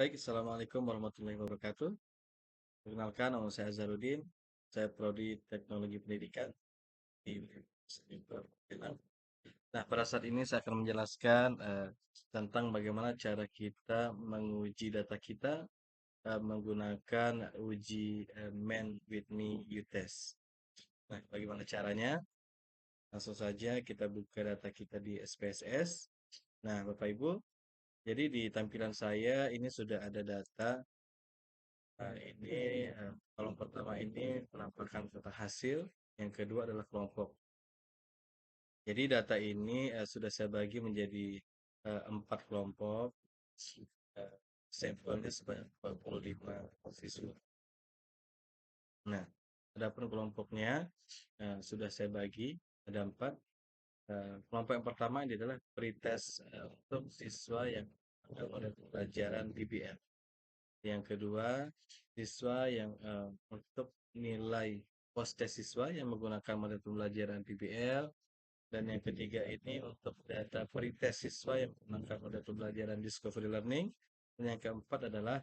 Baik, Assalamualaikum warahmatullahi wabarakatuh. Perkenalkan, nama saya Azharuddin. Saya Prodi Teknologi Pendidikan di Universitas Pendidikan. Nah, pada saat ini saya akan menjelaskan tentang bagaimana cara kita menguji data kita menggunakan uji Man with Me U-Test. Nah, bagaimana caranya? Langsung saja kita buka data kita di SPSS. Nah, Bapak Ibu, jadi di tampilan saya ini sudah ada data. Nah, ini kolom pertama ini menampilkan data hasil, yang kedua adalah kelompok. Jadi data ini sudah saya bagi menjadi 4 kelompok. Eh, Sampelnya sebanyak 45 siswa. Nah, adapun kelompoknya sudah saya bagi ada 4. Kelompok yang pertama ini adalah pretest untuk siswa yang ada pelajaran PBL. Yang kedua, siswa yang untuk nilai post-test siswa yang menggunakan model pembelajaran PBL. Dan yang ketiga ini untuk data pretest siswa yang menggunakan model pembelajaran Discovery Learning. Dan yang keempat adalah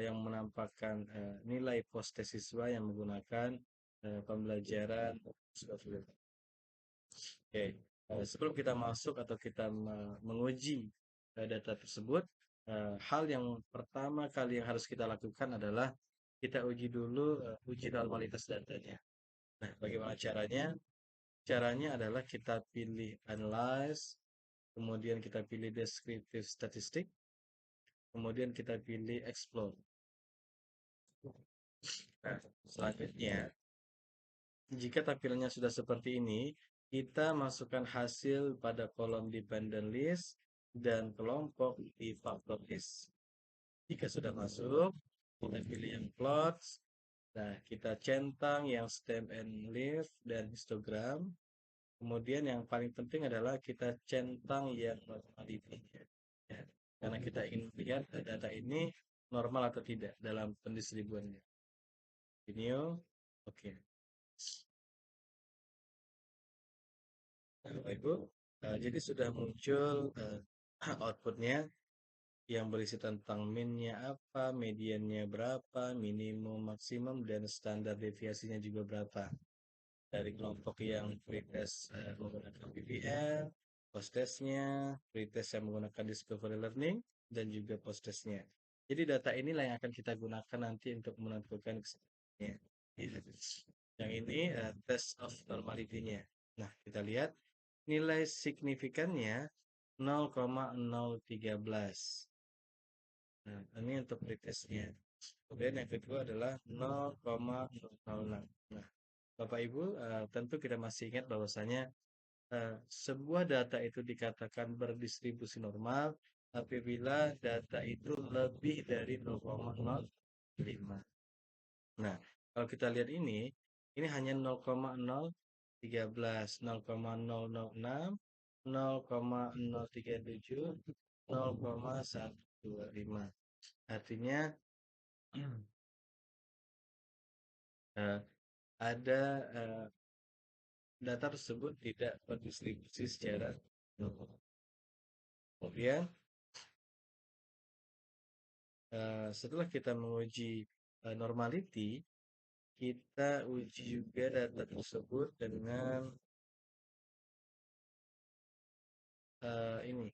yang menampakkan nilai post-test siswa yang menggunakan pembelajaran Discovery Learning. Oke, sebelum kita masuk atau kita menguji data tersebut, hal yang pertama kali yang harus kita lakukan adalah kita uji dulu uji normalitas datanya. Nah, bagaimana caranya? Caranya adalah kita pilih analyze, kemudian kita pilih descriptive statistic, kemudian kita pilih explore. Nah, selanjutnya, jika tampilannya sudah seperti ini, kita masukkan hasil pada kolom dependent list dan kelompok di factor list. Jika sudah masuk, kita pilih yang plots. Nah, kita centang yang stem and leaf dan histogram. Kemudian yang paling penting adalah kita centang yang normality. Ya, karena kita ingin lihat data ini normal atau tidak dalam pendistribuannya. Video, oke. Nah, Bapak Ibu, jadi sudah muncul outputnya yang berisi tentang minnya apa, mediannya berapa, minimum, maksimum, dan standar deviasinya juga berapa. Dari kelompok yang pretest menggunakan PBL, post-testnya, pretest yang menggunakan discovery learning, dan juga post-testnya. Jadi data inilah yang akan kita gunakan nanti untuk menentukan kesimpulannya. Yang ini test of normality-nya. Nah, kita lihat nilai signifikannya 0,013. Nah, ini untuk pretestnya. Kemudian yang kedua adalah 0,006. Nah, Bapak Ibu, tentu kita masih ingat bahwasanya sebuah data itu dikatakan berdistribusi normal apabila data itu lebih dari 0,05. Nah, kalau kita lihat ini hanya 0,013, 0,006, 0,037, 0,125. Artinya eh, ada data tersebut tidak berdistribusi secara normal. Kemudian setelah kita menguji normality, kita uji juga data tersebut dengan ini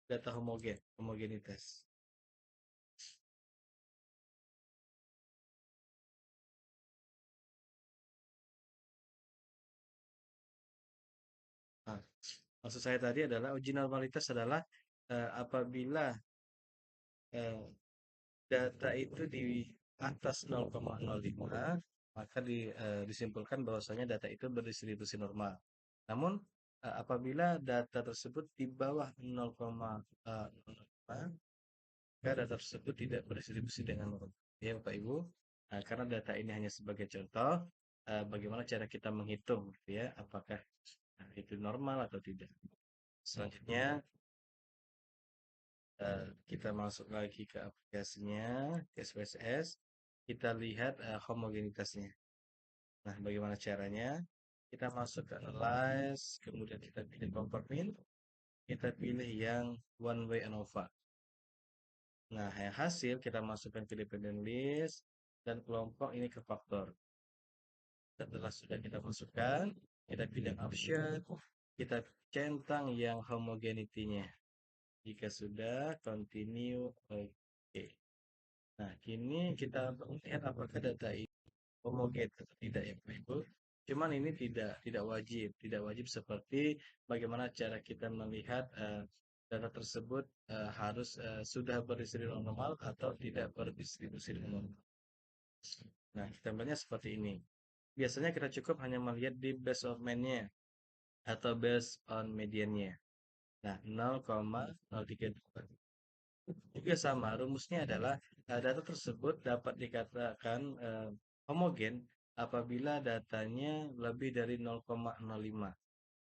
data homogenitas. Nah, maksud saya tadi adalah uji normalitas adalah apabila eh, data itu di atas 0,05, maka disimpulkan bahwasanya data itu berdistribusi normal. Namun apabila data tersebut di bawah 0,05, maka data tersebut tidak berdistribusi dengan normal. Ya, Bapak Ibu. Nah, karena data ini hanya sebagai contoh, bagaimana cara kita menghitung, gitu ya, apakah itu normal atau tidak. Selanjutnya, kita masuk lagi ke aplikasinya, ke SPSS, kita lihat homogenitasnya. Nah, bagaimana caranya? Kita masuk ke analyze, kemudian kita pilih compartment, kita pilih yang one way ANOVA. Nah, yang hasil kita masukkan ke dependent list dan kelompok ini ke faktor. Setelah sudah kita masukkan, kita pilih option, kita centang yang homogeneity-nya. Jika sudah, continue, oke. Nah, kini kita melihat apakah data ini homogen atau tidak ya Bapak Ibu. Cuman ini tidak wajib seperti bagaimana cara kita melihat data tersebut harus sudah berdistribusi normal atau tidak berdistribusi normal. Nah, gambarnya seperti ini. Biasanya kita cukup hanya melihat di base of man-nya atau based on median-nya. Nah, 0,032. Juga sama, rumusnya adalah data tersebut dapat dikatakan homogen apabila datanya lebih dari 0,05.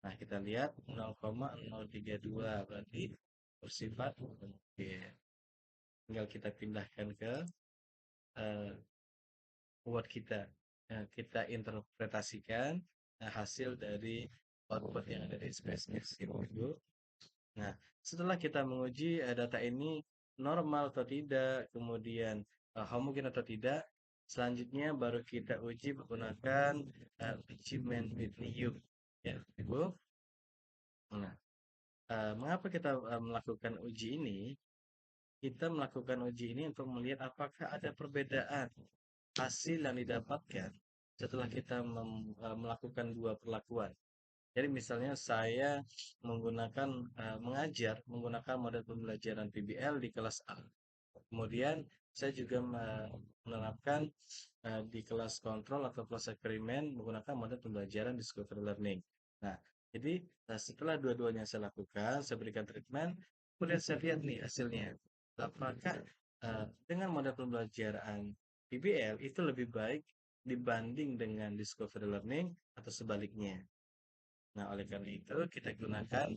Nah, kita lihat 0,032 berarti bersifat homogen. Tinggal kita pindahkan ke eh, Word kita. Nah, kita interpretasikan hasil dari output yang ada di SPSS gitu. Nah, setelah kita menguji data ini normal atau tidak, kemudian homogen atau tidak, selanjutnya baru kita uji menggunakan measurement with new. Ya, Ibu. Nah, mengapa kita melakukan uji ini? Kita melakukan uji ini untuk melihat apakah ada perbedaan hasil yang didapatkan setelah kita melakukan dua perlakuan. Jadi misalnya saya mengajar menggunakan model pembelajaran PBL di kelas A. Kemudian saya juga menerapkan di kelas kontrol atau kelas eksperimen menggunakan model pembelajaran discovery learning. Nah, jadi setelah dua-duanya saya lakukan, saya berikan treatment, kemudian saya lihat nih hasilnya. Apakah dengan model pembelajaran PBL itu lebih baik dibanding dengan discovery learning atau sebaliknya. Nah, oleh karena itu kita gunakan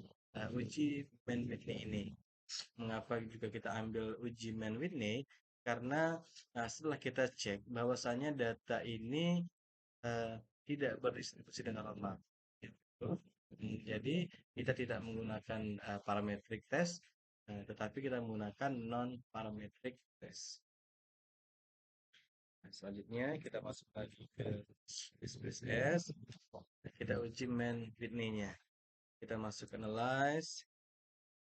uji Man-Whitney ini. Mengapa juga kita ambil uji Man-Whitney? Karena setelah kita cek bahwasanya data ini uh, tidak berdistribusi dengan normal. Gitu. Jadi kita tidak menggunakan parametric test, tetapi kita menggunakan non-parametric test. Nah, selanjutnya kita masuk lagi ke SPSS, kita uji Man-Whitney-nya. Kita masuk analyze,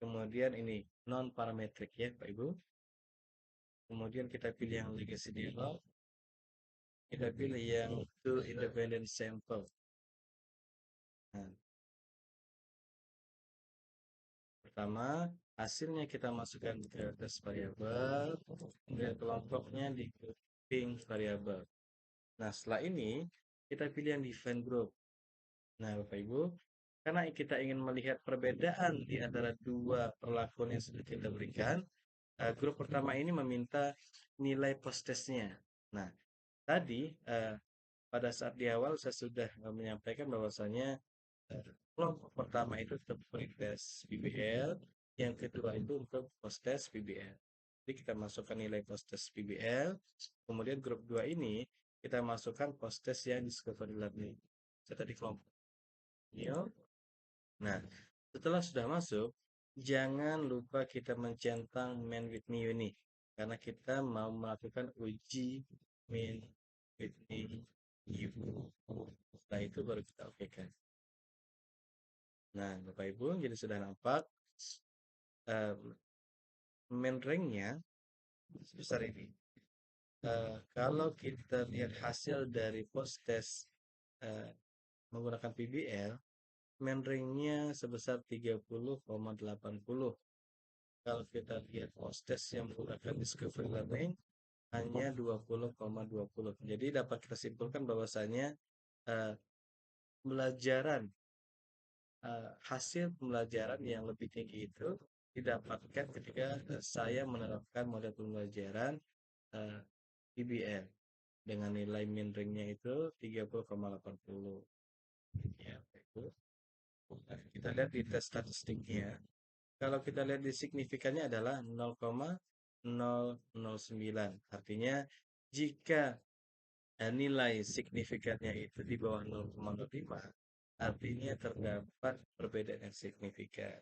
kemudian ini non parametrik ya Pak Ibu. Kemudian kita pilih yang legacy dialog, kita pilih yang two independent sample. Nah, pertama hasilnya kita masukkan ke test variabel, kemudian kelompoknya di grouping variabel. Nah, setelah ini kita pilih yang define group. Nah, Bapak Ibu, karena kita ingin melihat perbedaan di antara dua perlakuan yang sudah kita berikan, grup pertama ini meminta nilai post-testnya. Nah, tadi pada saat di awal saya sudah menyampaikan bahwasanya kelompok pertama itu untuk pretest PBL, yang kedua itu untuk post-test PBL. Jadi kita masukkan nilai post-test PBL, kemudian grup 2 ini kita masukkan post-test yang discovery learning. Saya tadi kelompok. Nah, setelah sudah masuk, jangan lupa kita mencentang main with new ini. Karena kita mau melakukan uji main with new. Setelah itu baru kita oke kan. Nah, Bapak Ibu, jadi sudah nampak main ranknya sebesar ini. Kalau kita lihat hasil dari post test menggunakan PBL, main ranknya sebesar 30,80. Kalau kita lihat post test yang menggunakan discovery learning hanya 20,20. Jadi dapat kita simpulkan bahwasanya uh, pembelajaran hasil pembelajaran yang lebih tinggi itu didapatkan ketika saya menerapkan model pembelajaran PBL dengan nilai min ringnya itu 30,80. Ya, itu. Nah, kita lihat di tes statistiknya. Kalau kita lihat di signifikannya adalah 0,009. Artinya jika nilai signifikannya itu di bawah 0,05, artinya terdapat perbedaan yang signifikan.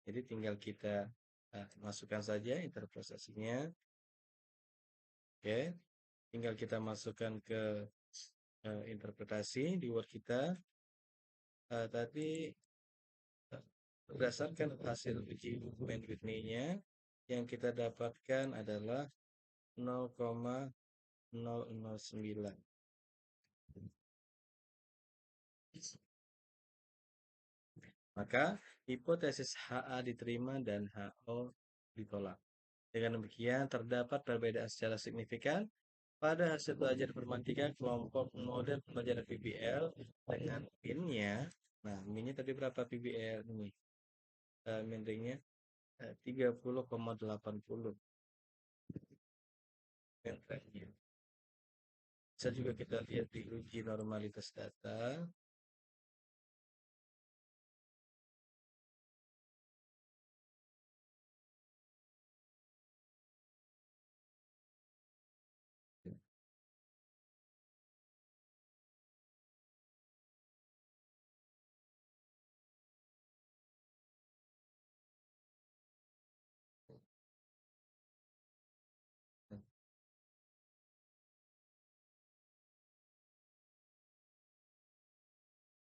Jadi tinggal kita Nah, masukkan saja interpretasinya. Oke, tinggal kita masukkan ke interpretasi di Word kita. Tadi berdasarkan hasil uji Wayne Whitney-nya yang kita dapatkan adalah 0,009. Maka hipotesis HA diterima dan HO ditolak. Dengan demikian terdapat perbedaan secara signifikan pada hasil belajar informatika kelompok model pembelajaran PBL dengan min-nya. Nah, min-nya tadi berapa PBL ini? Min ringnya 30,80 min ringnya. Bisa juga kita lihat di uji normalitas data.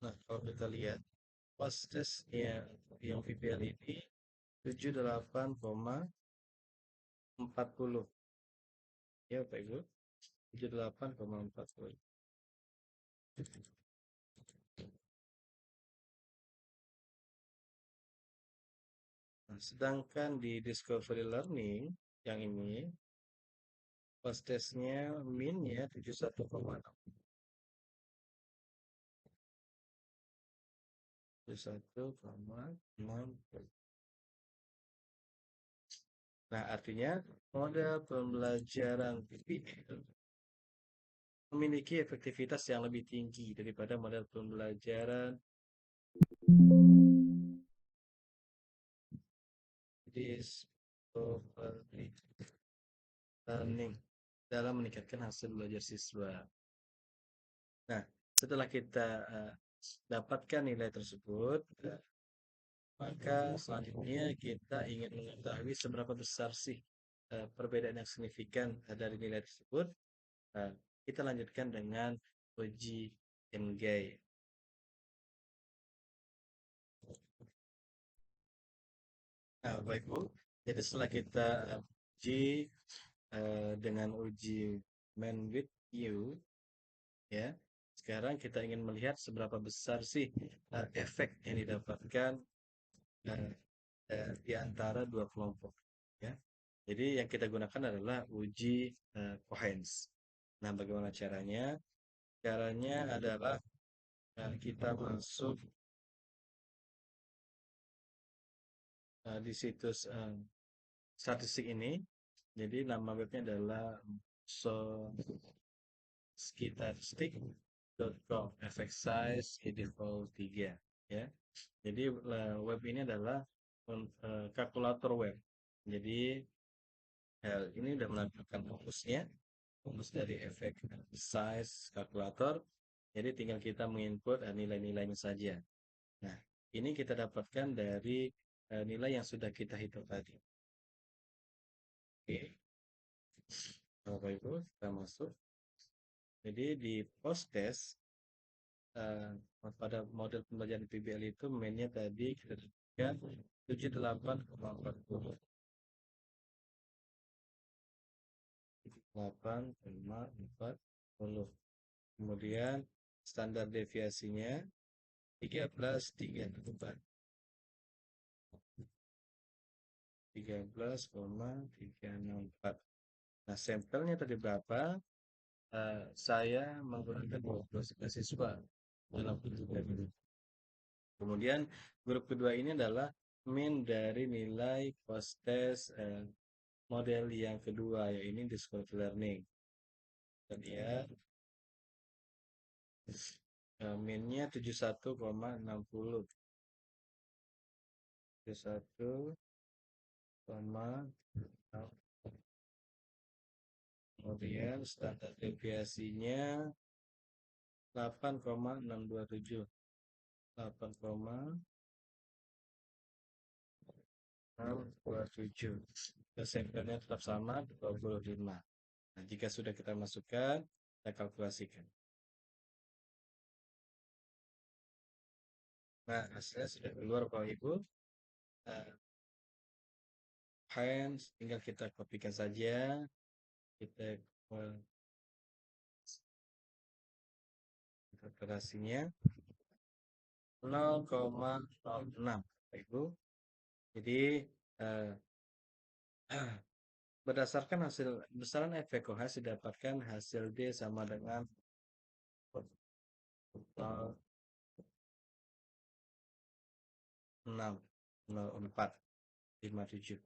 Nah, kalau kita lihat pas tesnya yang VPL ini 78,40 ya Pak Ibu, 78,40. Nah, sedangkan di Discovery Learning yang ini pas tesnya min-nya 71,6. 71,6. Nah, artinya model pembelajaran PBL memiliki efektivitas yang lebih tinggi daripada model pembelajaran Discovery Learning dalam meningkatkan hasil belajar siswa. Nah, setelah kita dapatkan nilai tersebut, maka selanjutnya kita ingin mengetahui seberapa besar sih perbedaan yang signifikan dari nilai tersebut. Kita lanjutkan dengan uji Ngai. Nah, baik Bu. Jadi setelah kita uji dengan uji Man with You, ya, sekarang kita ingin melihat seberapa besar sih efek yang didapatkan di antara dua kelompok, ya. Jadi yang kita gunakan adalah uji Cohens. Nah, bagaimana caranya? Caranya adalah kita masuk di situs statistik ini. Jadi nama webnya adalah statistik.com effect size default 3, ya. Jadi web ini adalah kalkulator web. Jadi ini sudah menampilkan fokus dari efek size kalkulator. Jadi tinggal kita menginput nilai-nilainya saja. Nah, ini kita dapatkan dari nilai yang sudah kita hitung tadi. Oke. Bapak Ibu, kita masuk. Jadi di post test pada model pembelajaran PBL itu mainnya tadi kita dapatkan 78,40. 8,40. Kemudian standar deviasinya 13,34. 13,364. Nah, sampelnya tadi berapa? Saya menggunakan 12 siswa dalam bentuk ini. Kemudian grup kedua ini adalah min dari nilai post test model yang kedua, yaitu Discovery Learning. Dan ya, minnya 71,60. 71,60. Kemudian standar deviasinya 8,627. 8,627. 6, 27. Desembernya tetap sama 25. Nah, jika sudah kita masukkan, kita kalkulasikan. Nah, hasilnya sudah keluar Bapak Ibu. Nah, hands tinggal kita kopikan saja. Kita kalkulasinya 0,06 Bapak Ibu. Jadi eh, berdasarkan hasil besaran efek OH didapatkan hasil D sama dengan 0,60457.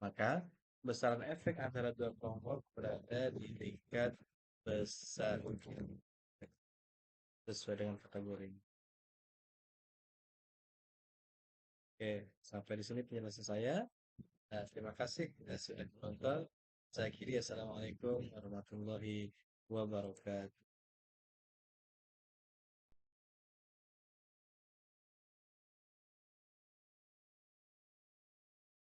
Maka besaran efek antara dua kelompok berada di tingkat besar sesuai dengan kategori. Oke, sampai di sini penjelasan saya. Nah, terima kasih sudah menonton. Saya kiri, assalamualaikum warahmatullahi wabarakatuh.